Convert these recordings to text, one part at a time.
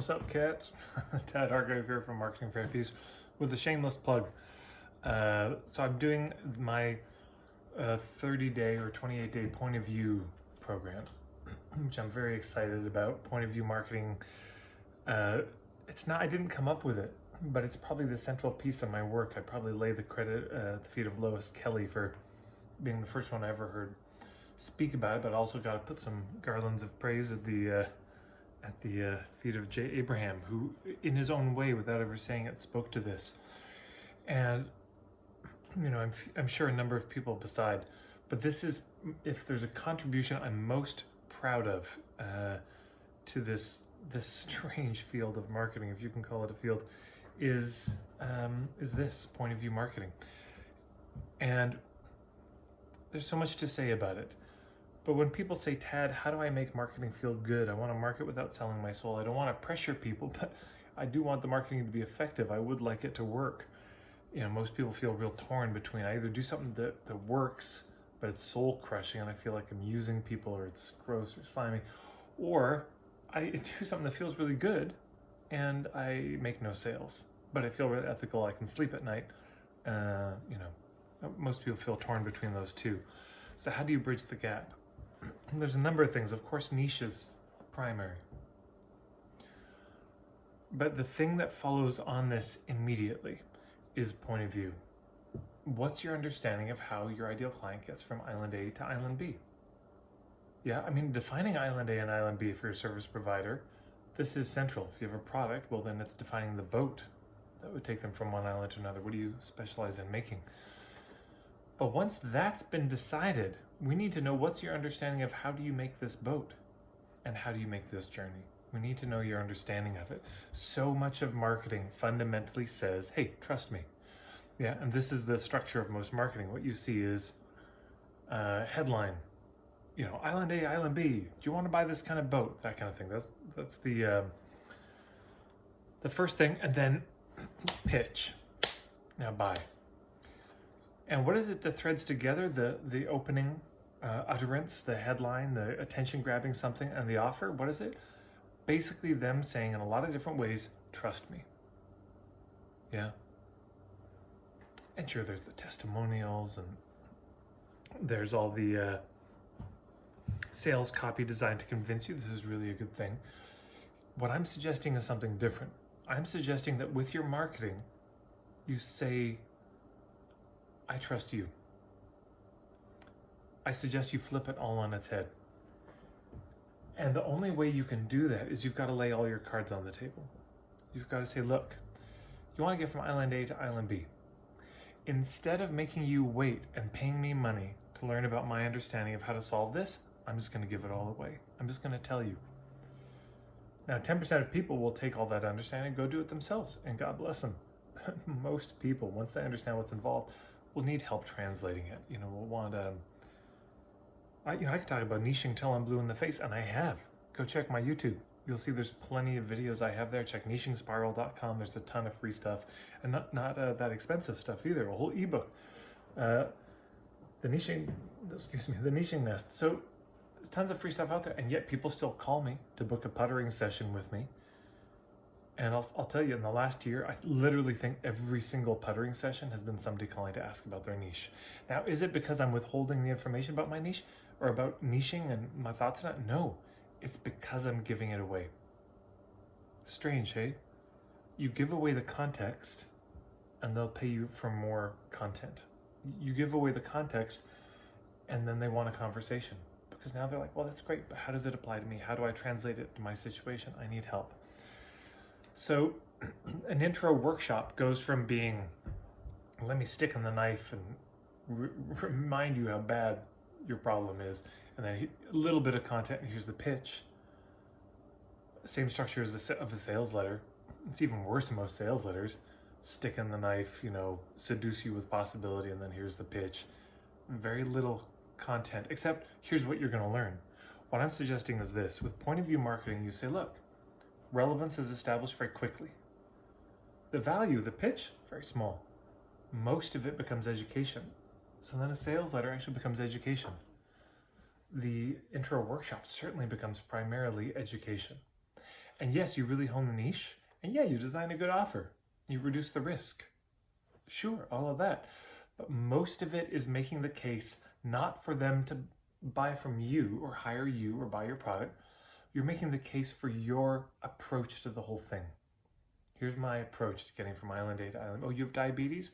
What's up, cats? Tad Hargrave here from Marketing Therapies with a shameless plug. So I'm doing my 30-day or 28-day point of view program, which I'm very excited about. Point of view marketing. I didn't come up with it, but it's probably the central piece of my work. I probably lay the credit at the feet of Lois Kelly for being the first one I ever heard speak about it, but also got to put some garlands of praise at the feet of J. Abraham, who in his own way, without ever saying it, spoke to this. And, I'm sure a number of people beside, but this is, if there's a contribution I'm most proud of to this strange field of marketing, if you can call it a field, is this point of view marketing. And there's so much to say about it. But when people say, Tad, how do I make marketing feel good? I want to market without selling my soul. I don't want to pressure people, but I do want the marketing to be effective. I would like it to work. Most people feel real torn between, I either do something that works, but it's soul crushing and I feel like I'm using people, or it's gross or slimy, or I do something that feels really good and I make no sales, but I feel really ethical. I can sleep at night. Most people feel torn between those two. So how do you bridge the gap? There's a number of things. Of course, niche is primary. But the thing that follows on this immediately is point of view. What's your understanding of how your ideal client gets from island A to island B? Yeah, defining island A and island B for your service provider, this is central. If you have a product, well, then it's defining the boat that would take them from one island to another. What do you specialize in making? But once that's been decided, we need to know, what's your understanding of how do you make this boat and how do you make this journey? We need to know your understanding of it. So much of marketing fundamentally says, hey, trust me. Yeah, and this is the structure of most marketing. What you see is headline, island A, island B. Do you want to buy this kind of boat? That kind of thing. That's the first thing, and then pitch. Now buy. And what is it that threads together the opening utterance, the headline, the attention-grabbing something, and the offer? What is it? Basically them saying in a lot of different ways, trust me. Yeah. And sure, there's the testimonials, and there's all the sales copy designed to convince you this is really a good thing. What I'm suggesting is something different. I'm suggesting that with your marketing, you say, I trust you. I suggest you flip it all on its head. And the only way you can do that is you've got to lay all your cards on the table. You've got to say, look, you want to get from island A to island B. Instead of making you wait and paying me money to learn about my understanding of how to solve this, I'm just going to give it all away. I'm just going to tell you. Now, 10% of people will take all that understanding and go do it themselves, and God bless them. But most people, once they understand what's involved, will need help translating it. We'll want I can talk about niching till I'm blue in the face, and I have. Go check my YouTube. You'll see there's plenty of videos I have there. Check nichingspiral.com. There's a ton of free stuff, and not that expensive stuff either. A whole ebook. The niching nest. So there's tons of free stuff out there, and yet people still call me to book a puttering session with me. And I'll tell you, in the last year, I literally think every single puttering session has been somebody calling to ask about their niche. Now, is it because I'm withholding the information about my niche or about niching and my thoughts on it? No, it's because I'm giving it away. Strange, hey? You give away the context and they'll pay you for more content. You give away the context and then they want a conversation, because now they're like, well, that's great, but how does it apply to me? How do I translate it to my situation? I need help. So an intro workshop goes from being, let me stick in the knife and remind you how bad your problem is, and then a little bit of content, and here's the pitch. Same structure as of a sales letter. It's even worse in most sales letters. Stick in the knife, seduce you with possibility, and then here's the pitch. Very little content, except here's what you're going to learn. What I'm suggesting is this. With point of view marketing, you say, look, relevance is established very quickly. The value, the pitch, very small. Most of it becomes education. So then a sales letter actually becomes education. The intro workshop certainly becomes primarily education. And yes, you really hone the niche. And yeah, you design a good offer. You reduce the risk. Sure, all of that. But most of it is making the case not for them to buy from you or hire you or buy your product. You're making the case for your approach to the whole thing. Here's my approach to getting from island A to island. Oh, you have diabetes?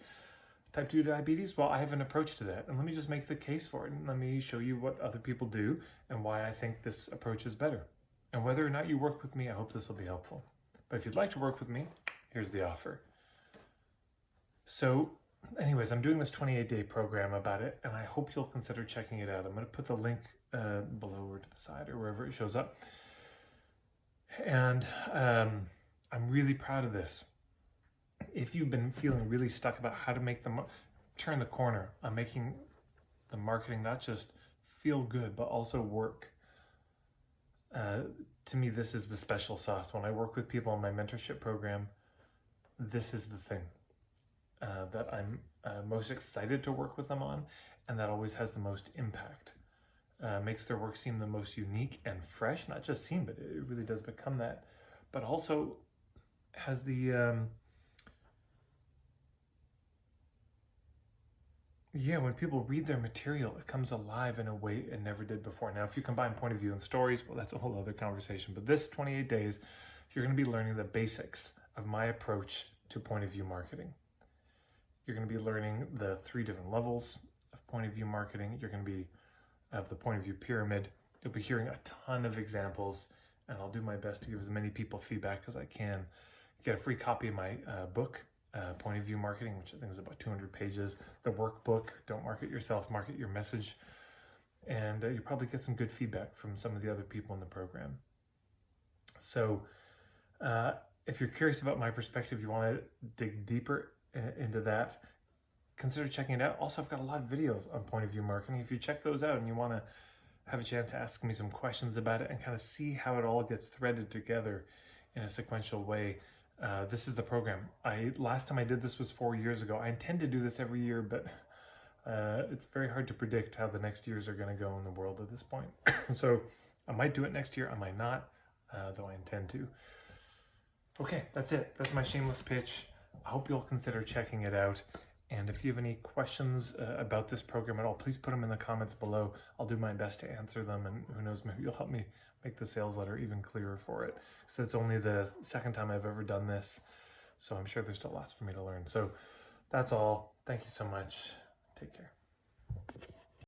Type 2 diabetes? Well, I have an approach to that. And let me just make the case for it. And let me show you what other people do and why I think this approach is better. And whether or not you work with me, I hope this will be helpful. But if you'd like to work with me, here's the offer. So anyways, I'm doing this 28-day program about it, and I hope you'll consider checking it out. I'm going to put the link below or to the side or wherever it shows up. And I'm really proud of this. If you've been feeling really stuck about how to make turn the corner on making the marketing not just feel good, but also work, to me, this is the special sauce. When I work with people in my mentorship program, this is the thing that I'm most excited to work with them on, and that always has the most impact. Makes their work seem the most unique and fresh, not just seem, but it really does become that, but also has the, when people read their material, it comes alive in a way it never did before. Now, if you combine point of view and stories, well, that's a whole other conversation. But this 28 days, you're going to be learning the basics of my approach to point of view marketing. You're going to be learning the 3 different levels of point of view marketing. You're going to be of the point of view pyramid. You'll be hearing a ton of examples, and I'll do my best to give as many people feedback as I can. Get a free copy of my book, Point of View Marketing, which I think is about 200 pages. The workbook, Don't Market Yourself, Market Your Message. And you'll probably get some good feedback from some of the other people in the program. So if you're curious about my perspective, you want to dig deeper into that, consider checking it out. Also, I've got a lot of videos on point of view marketing. If you check those out and you want to have a chance to ask me some questions about it and kind of see how it all gets threaded together in a sequential way, this is the program. Last time I did this was 4 years ago. I intend to do this every year, but it's very hard to predict how the next years are going to go in the world at this point. So I might do it next year. I might not, though I intend to. Okay, that's it. That's my shameless pitch. I hope you'll consider checking it out. And if you have any questions about this program at all, please put them in the comments below. I'll do my best to answer them, and who knows, maybe you'll help me make the sales letter even clearer for it. So it's only the second time I've ever done this, so I'm sure there's still lots for me to learn. So that's all. Thank you so much. Take care.